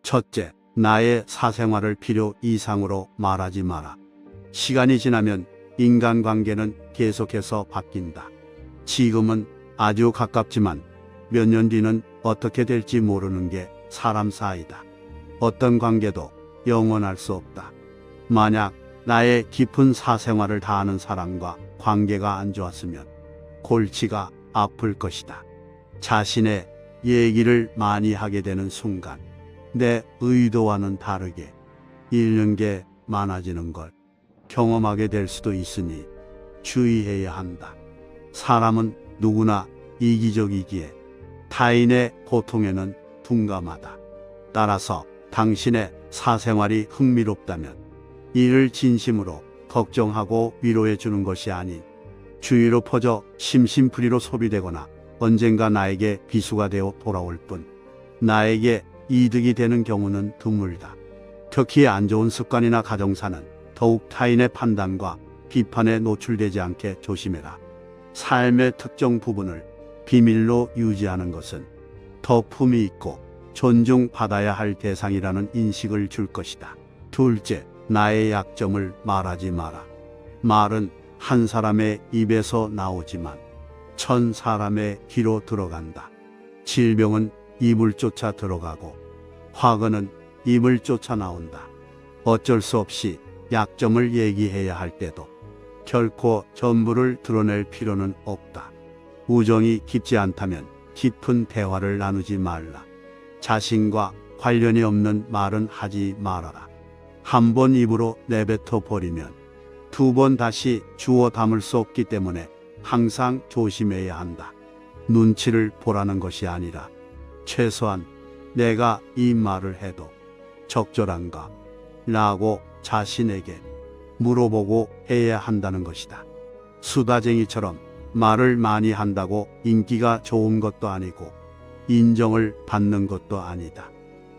첫째, 나의 사생활을 필요 이상으로 말하지 마라. 시간이 지나면 인간관계는 계속해서 바뀐다. 지금은 아주 가깝지만 몇 년 뒤는 어떻게 될지 모르는 게 사람 사이다. 어떤 관계도 영원할 수 없다. 만약 나의 깊은 사생활을 다 아는 사람과 관계가 안 좋았으면 골치가 아플 것이다. 자신의 얘기를 많이 하게 되는 순간 내 의도와는 다르게 잃는 게 많아지는 걸 경험하게 될 수도 있으니 주의해야 한다. 사람은 누구나 이기적이기에 타인의 고통에는 둔감하다. 따라서 당신의 사생활이 흥미롭다면 이를 진심으로 걱정하고 위로해 주는 것이 아닌 주위로 퍼져 심심풀이로 소비되거나 언젠가 나에게 비수가 되어 돌아올 뿐 나에게 이득이 되는 경우는 드물다. 특히 안 좋은 습관이나 가정사는 더욱 타인의 판단과 비판에 노출되지 않게 조심해라. 삶의 특정 부분을 비밀로 유지하는 것은 더 품위 있고 존중받아야 할 대상이라는 인식을 줄 것이다. 둘째, 나의 약점을 말하지 마라. 말은 한 사람의 입에서 나오지만 1000사람의 귀로 들어간다. 질병은 입을 쫓아 들어가고 화근은 입을 쫓아 나온다. 어쩔 수 없이 약점을 얘기해야 할 때도 결코 전부를 드러낼 필요는 없다. 우정이 깊지 않다면 깊은 대화를 나누지 말라. 자신과 관련이 없는 말은 하지 말아라. 한 번 입으로 내뱉어 버리면 두 번 다시 주워 담을 수 없기 때문에 항상 조심해야 한다. 눈치를 보라는 것이 아니라 최소한 내가 이 말을 해도 적절한가? 라고 자신에게 물어보고 해야 한다는 것이다. 수다쟁이처럼 말을 많이 한다고 인기가 좋은 것도 아니고 인정을 받는 것도 아니다.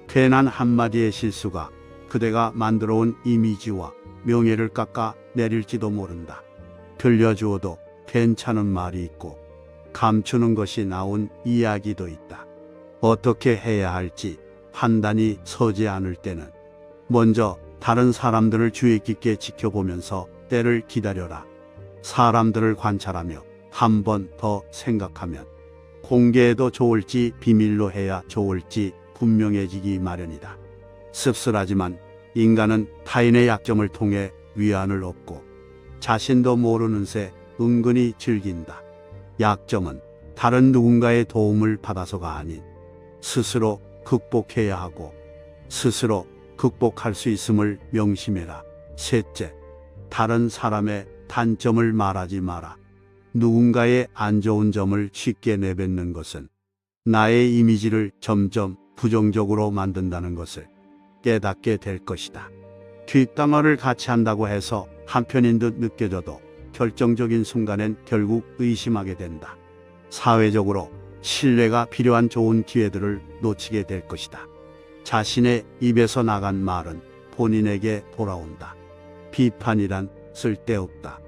괜한 한마디의 실수가 그대가 만들어온 이미지와 명예를 깎아 내릴지도 모른다. 들려주어도 괜찮은 말이 있고 감추는 것이 나온 이야기도 있다. 어떻게 해야 할지 판단이 서지 않을 때는 먼저 다른 사람들을 주의 깊게 지켜보면서 때를 기다려라. 사람들을 관찰하며 한 번 더 생각하면 공개해도 좋을지 비밀로 해야 좋을지 분명해지기 마련이다. 씁쓸하지만 인간은 타인의 약점을 통해 위안을 얻고 자신도 모르는 새 은근히 즐긴다. 약점은 다른 누군가의 도움을 받아서가 아닌 스스로 극복해야 하고 스스로 극복할 수 있음을 명심해라. 셋째, 다른 사람의 단점을 말하지 마라. 누군가의 안 좋은 점을 쉽게 내뱉는 것은 나의 이미지를 점점 부정적으로 만든다는 것을 깨닫게 될 것이다. 뒷담화를 같이 한다고 해서 한편인 듯 느껴져도 결정적인 순간엔 결국 의심하게 된다. 사회적으로 신뢰가 필요한 좋은 기회들을 놓치게 될 것이다. 자신의 입에서 나간 말은 본인에게 돌아온다. 비판이란 쓸데없다.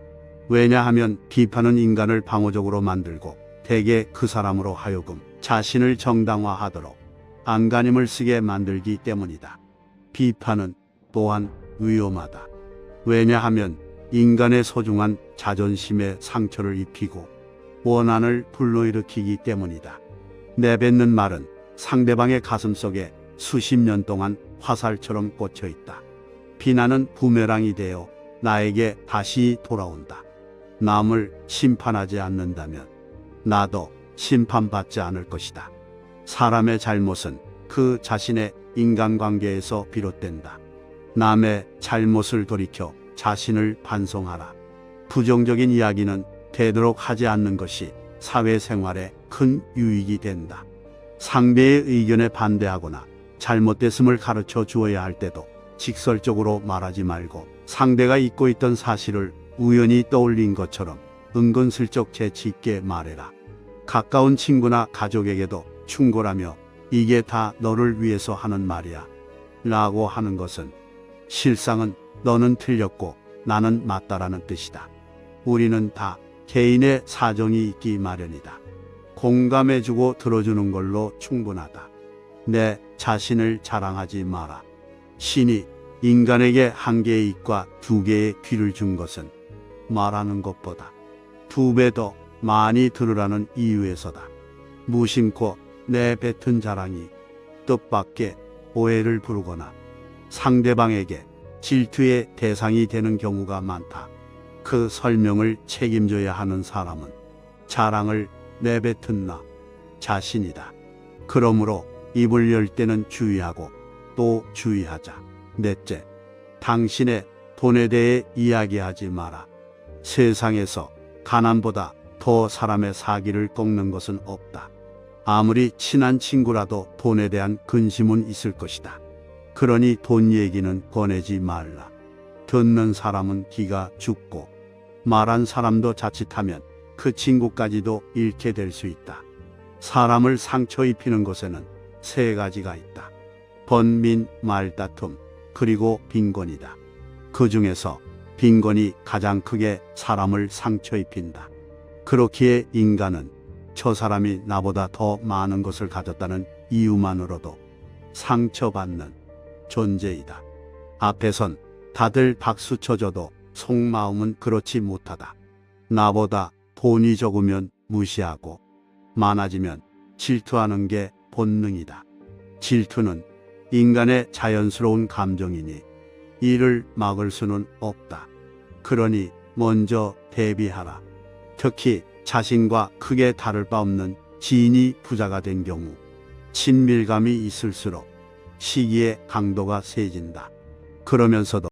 왜냐하면 비판은 인간을 방어적으로 만들고 대개 그 사람으로 하여금 자신을 정당화하도록 안간힘을 쓰게 만들기 때문이다. 비판은 또한 위험하다. 왜냐하면 인간의 소중한 자존심에 상처를 입히고 원한을 불러일으키기 때문이다. 내뱉는 말은 상대방의 가슴속에 수십 년 동안 화살처럼 꽂혀 있다. 비난은 부메랑이 되어 나에게 다시 돌아온다. 남을 심판하지 않는다면 나도 심판받지 않을 것이다. 사람의 잘못은 그 자신의 인간관계에서 비롯된다. 남의 잘못을 돌이켜 자신을 반성하라. 부정적인 이야기는 되도록 하지 않는 것이 사회생활에 큰 유익이 된다. 상대의 의견에 반대하거나 잘못됐음을 가르쳐 주어야 할 때도 직설적으로 말하지 말고 상대가 잊고 있던 사실을 우연히 떠올린 것처럼 은근슬쩍 재치 있게 말해라. 가까운 친구나 가족에게도 충고라며 이게 다 너를 위해서 하는 말이야 라고 하는 것은 실상은 너는 틀렸고 나는 맞다라는 뜻이다. 우리는 다 개인의 사정이 있기 마련이다. 공감해주고 들어주는 걸로 충분하다. 내 자신을 자랑하지 마라. 신이 인간에게 한 개의 입과 두 개의 귀를 준 것은 말하는 것보다 두 배 더 많이 들으라는 이유에서다. 무심코 내뱉은 자랑이 뜻밖의 오해를 부르거나 상대방에게 질투의 대상이 되는 경우가 많다. 그 설명을 책임져야 하는 사람은 자랑을 내뱉은 나 자신이다. 그러므로 입을 열 때는 주의하고 또 주의하자. 넷째, 당신의 돈에 대해 이야기하지 마라. 세상에서 가난보다 더 사람의 사기를 꺾는 것은 없다. 아무리 친한 친구라도 돈에 대한 근심은 있을 것이다. 그러니 돈 얘기는 꺼내지 말라. 듣는 사람은 기가 죽고 말한 사람도 자칫하면 그 친구까지도 잃게 될 수 있다. 사람을 상처 입히는 것에는 세 가지가 있다. 번민, 말다툼, 그리고 빈곤이다. 그 중에서 빈곤이 가장 크게 사람을 상처 입힌다. 그렇기에 인간은 저 사람이 나보다 더 많은 것을 가졌다는 이유만으로도 상처받는 존재이다. 앞에선 다들 박수 쳐줘도 속마음은 그렇지 못하다. 나보다 돈이 적으면 무시하고 많아지면 질투하는 게 본능이다. 질투는 인간의 자연스러운 감정이니 이를 막을 수는 없다. 그러니 먼저 대비하라. 특히 자신과 크게 다를 바 없는 지인이 부자가 된 경우 친밀감이 있을수록 시기의 강도가 세진다. 그러면서도